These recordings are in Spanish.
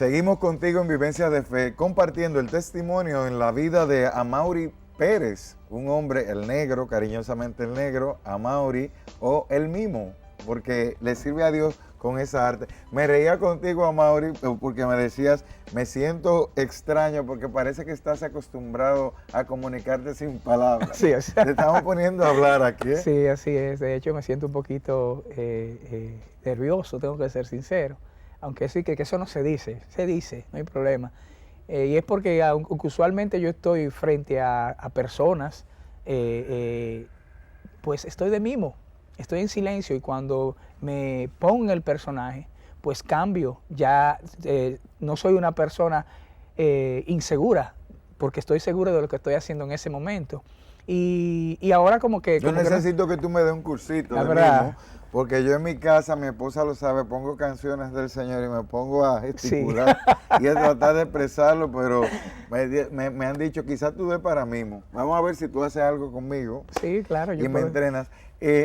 Seguimos contigo en Vivencias de Fe, compartiendo el testimonio en la vida de Amaury Pérez, un hombre, el negro, cariñosamente el negro, Amaury, o el mimo, porque le sirve a Dios con esa arte. Me reía contigo, Amaury, porque me decías, me siento extraño porque parece que estás acostumbrado a comunicarte sin palabras. Sí, o sea, Te estamos poniendo a hablar aquí, ¿eh? sí, así es. De hecho, me siento un poquito nervioso, tengo que ser sincero. Aunque sí que eso no se dice, no hay problema. Y es porque aunque usualmente yo estoy frente a personas, pues estoy de mimo, estoy en silencio y cuando me pongo en el personaje, pues cambio. Ya no soy una persona insegura, porque estoy seguro de lo que estoy haciendo en ese momento. Y ahora como que... Yo necesito que tú me des un cursito la de verdad, mimo, porque yo en mi casa, mi esposa lo sabe, pongo canciones del Señor y me pongo a gesticular y a tratar de expresarlo, pero me han dicho, quizás tú des para mimo. Vamos a ver si tú haces algo conmigo sí, claro, y yo me puedo. entrenas.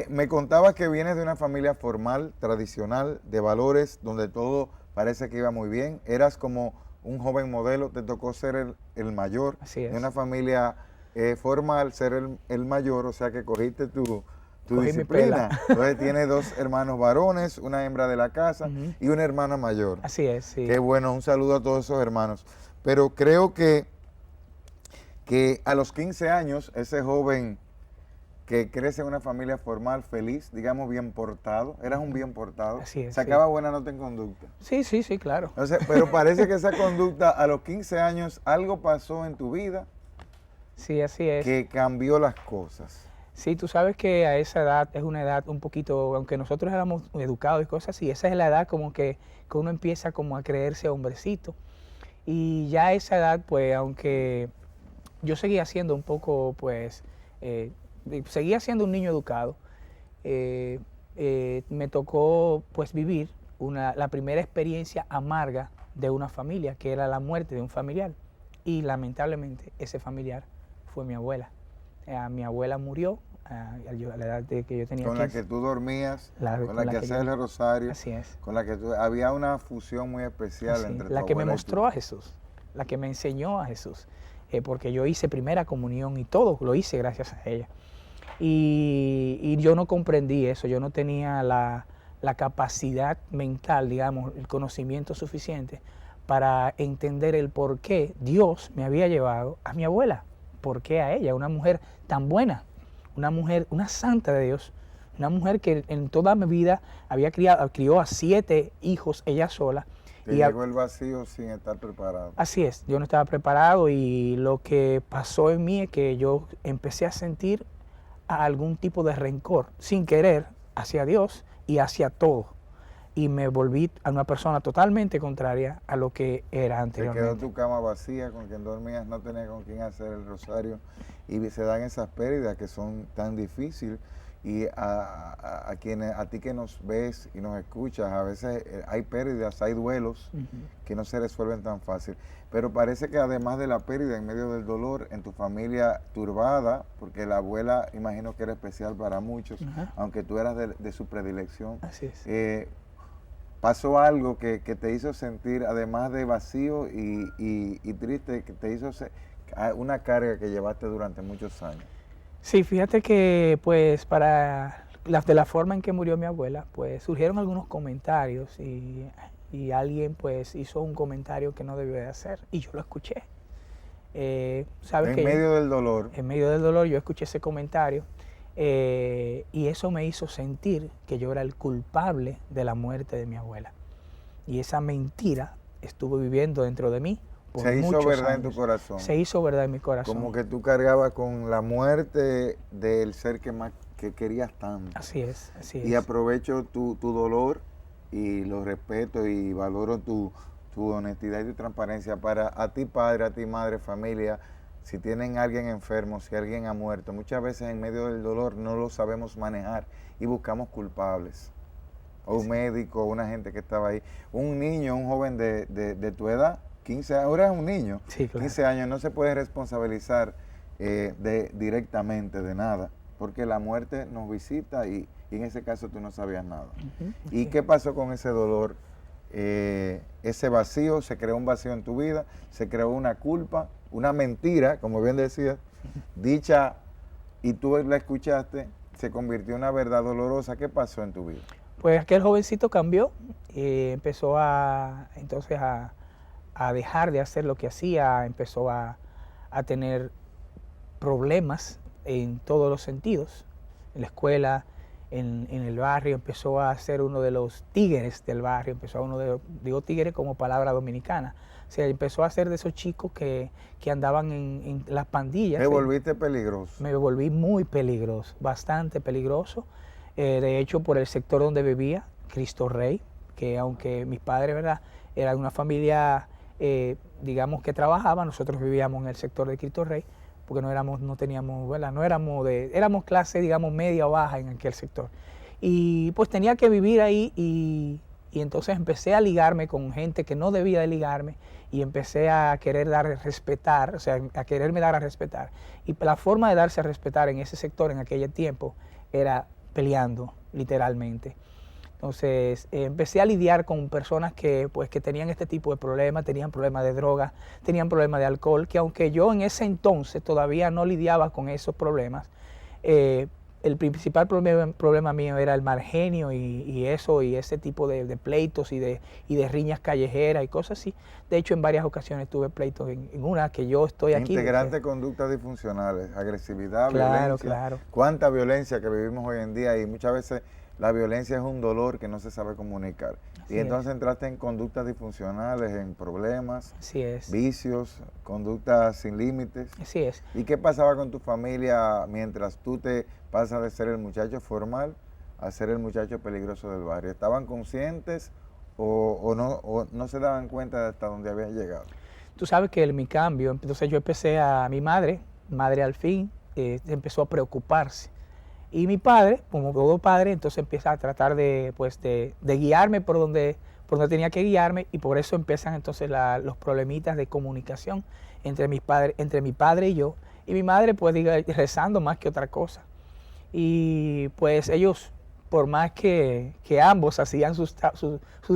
Me contabas que vienes de una familia formal, tradicional, de valores, donde todo parece que iba muy bien. Eras como un joven modelo, te tocó ser el mayor Así de es. una familia formal, ser el mayor, o sea que cogiste tu Cogí mi pela. disciplina. Entonces tiene dos hermanos varones, una hembra de la casa y una hermana mayor. Así es, sí. Qué bueno, un saludo a todos esos hermanos. Pero creo que a los 15 años, ese joven que crece en una familia formal, feliz, digamos bien portado, eras un bien portado, Así es, sacaba sí. buena nota en conducta. Sí, claro. Entonces, pero parece que esa conducta a los 15 años, algo pasó en tu vida Sí, así es. que cambió las cosas. Sí, tú sabes que a esa edad es una edad un poquito, aunque nosotros éramos educados y cosas así, esa es la edad como que uno empieza como a creerse hombrecito. Y ya a esa edad, pues, aunque yo seguía siendo un poco, pues, seguía siendo un niño educado, me tocó, pues, vivir la primera experiencia amarga de una familia, que era la muerte de un familiar. Y lamentablemente ese familiar fue mi abuela. Mi abuela murió a la edad de que yo tenía Con 15. la que tú dormías, Claro, con la que hacías el rosario, así es. con la que había una fusión muy especial Así, entre tu la que me abuela y mostró tú. a Jesús, la que me enseñó a Jesús, porque yo hice primera comunión y todo lo hice gracias a ella. Y yo no comprendí eso, yo no tenía la capacidad mental, digamos, el conocimiento suficiente para entender el por qué Dios me había llevado a mi abuela. ¿Por qué a ella? Una mujer tan buena, una mujer, una santa de Dios, una mujer que en toda mi vida crió a 7 hijos ella sola. Te llegó el vacío sin estar preparado. Así es, yo no estaba preparado y lo que pasó en mí es que yo empecé a sentir algún tipo de rencor, sin querer, hacia Dios y hacia todo. Y me volví a una persona totalmente contraria a lo que era Te anteriormente. quedó tu cama vacía, con quien dormías, no tenías con quien hacer el rosario y se dan esas pérdidas que son tan difíciles y a ti que nos ves y nos escuchas, a veces hay pérdidas, hay duelos que no se resuelven tan fácil, pero parece que además de la pérdida, en medio del dolor, en tu familia turbada, porque la abuela imagino que era especial para muchos, aunque tú eras de su predilección. Así es. Pasó algo que te hizo sentir, además de vacío y triste, que te hizo una carga que llevaste durante muchos años. Sí, fíjate que pues de la forma en que murió mi abuela, pues surgieron algunos comentarios y alguien pues hizo un comentario que no debió de hacer y yo lo escuché. ¿Sabes En medio del dolor. En medio del dolor yo escuché ese comentario y eso me hizo sentir que yo era el culpable de la muerte de mi abuela. Y esa mentira estuvo viviendo dentro de mí. Se hizo verdad en tu corazón. Se hizo verdad en mi corazón. Como que tú cargabas con la muerte del ser que querías tanto. Así es, así es. Y aprovecho tu dolor y lo respeto y valoro tu honestidad y tu transparencia para a ti padre, a ti madre, familia, si tienen a alguien enfermo, si alguien ha muerto, muchas veces en medio del dolor no lo sabemos manejar y buscamos culpables. O un médico, una gente que estaba ahí. Un niño, un joven de tu edad, 15 años, ahora es un niño, sí, claro. 15 años, no se puede responsabilizar directamente de nada, porque la muerte nos visita y en ese caso tú no sabías nada. ¿Y qué pasó con ese dolor ese vacío, se creó un vacío en tu vida, se creó una culpa, una mentira, como bien decías, dicha y tú la escuchaste, se convirtió en una verdad dolorosa. ¿Qué pasó en tu vida? Pues aquel jovencito cambió, empezó entonces a dejar de hacer lo que hacía, empezó a tener problemas en todos los sentidos, en la escuela, en el barrio, empezó a ser uno de los tigres del barrio, empezó a digo tigres como palabra dominicana, o sea, empezó a ser de esos chicos que andaban en las pandillas. ¿Te volviste peligroso? Me volví muy peligroso, bastante peligroso, de hecho por el sector donde vivía, Cristo Rey, que aunque mis padres, ¿verdad?, eran una familia, digamos que trabajaba, nosotros vivíamos en el sector de Cristo Rey, porque no teníamos, ¿verdad?, éramos clase, digamos, media o baja en aquel sector. Y pues tenía que vivir ahí y entonces empecé a ligarme con gente que no debía de ligarme y empecé a querer dar a respetar, o sea, a quererme dar a respetar. Y la forma de darse a respetar en ese sector en aquel tiempo era peleando, literalmente. Entonces empecé a lidiar con personas que tenían este tipo de problemas, tenían problemas de droga, tenían problemas de alcohol, que aunque yo en ese entonces todavía no lidiaba con esos problemas, el principal problema mío era el mal genio y ese tipo de pleitos y de riñas callejeras y cosas así. De hecho, en varias ocasiones tuve pleitos en una que yo estoy aquí. Integrante de conductas disfuncionales, agresividad, claro, violencia. Claro. Cuánta violencia que vivimos hoy en día y muchas veces la violencia es un dolor que no se sabe comunicar. Así y entonces entraste en conductas disfuncionales, en problemas, así es, vicios, conductas sin límites. Así es. ¿Y qué pasaba con tu familia mientras tú te pasas de ser el muchacho formal a ser el muchacho peligroso del barrio? ¿Estaban conscientes o no se daban cuenta de hasta dónde habían llegado? Tú sabes que mi cambio, entonces yo empecé mi madre al fin, empezó a preocuparse. Y mi padre, como todo padre, entonces empieza a tratar de guiarme por donde tenía que guiarme y por eso empiezan entonces los problemitas de comunicación entre mi padre y yo. Y mi madre pues diga rezando más que otra cosa. Y pues ellos, por más que ambos hacían sus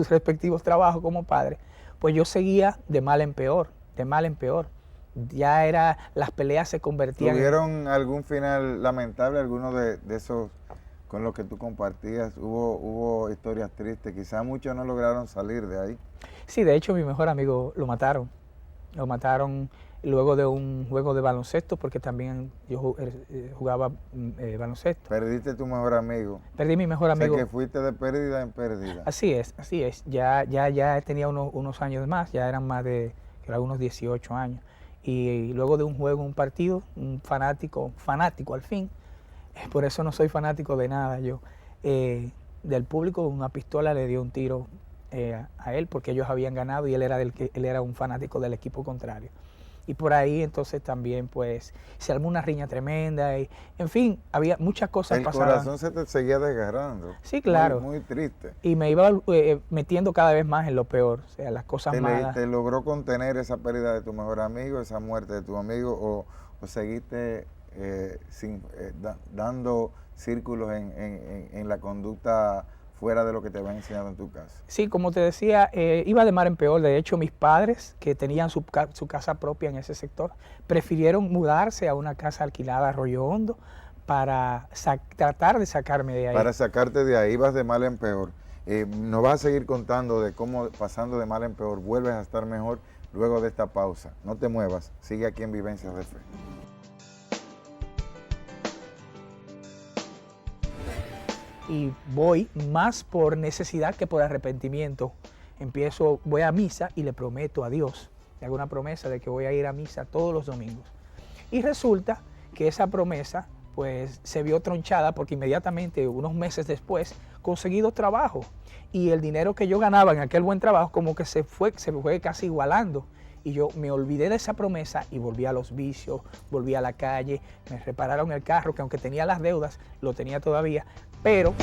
respectivos trabajos como padres, pues yo seguía de mal en peor, de mal en peor. Ya las peleas se convertían. ¿Tuvieron algún final lamentable, alguno de esos con los que tú compartías? ¿Hubo historias tristes? Quizás muchos no lograron salir de ahí. Sí, de hecho mi mejor amigo lo mataron. Lo mataron luego de un juego de baloncesto, porque también yo jugaba baloncesto. ¿Perdiste tu mejor amigo? Perdí mi mejor amigo. O sea que fuiste de pérdida en pérdida. Así es. Ya tenía unos años más, ya eran más de unos 18 años. Y luego de un juego, un partido, un fanático al fin, por eso no soy fanático de nada yo, del público, una pistola le dio un tiro a él porque ellos habían ganado y él era un fanático del equipo contrario. Y por ahí entonces también pues se armó una riña tremenda y en fin, había muchas cosas pasaban. El corazón se te seguía desgarrando. Sí, claro. Muy triste. Y me iba metiendo cada vez más en lo peor, o sea, las cosas malas. ¿Te logró contener esa pérdida de tu mejor amigo, esa muerte de tu amigo o seguiste dando círculos en la conducta fuera de lo que te habían enseñado en tu casa? Sí, como te decía, iba de mal en peor. De hecho, mis padres, que tenían su casa propia en ese sector, prefirieron mudarse a una casa alquilada a Arroyo Hondo para tratar de sacarme de ahí. Para sacarte de ahí, ibas de mal en peor. Nos vas a seguir contando de cómo pasando de mal en peor vuelves a estar mejor luego de esta pausa. No te muevas, sigue aquí en Vivencias de Fe. Y voy más por necesidad que por arrepentimiento. Voy a misa y le prometo a Dios, le hago una promesa de que voy a ir a misa todos los domingos. Y resulta que esa promesa pues se vio tronchada porque inmediatamente, unos meses después, conseguí trabajo. Y el dinero que yo ganaba en aquel buen trabajo como que se fue casi igualando. Y yo me olvidé de esa promesa y volví a los vicios, volví a la calle, me repararon el carro, que aunque tenía las deudas, lo tenía todavía, pero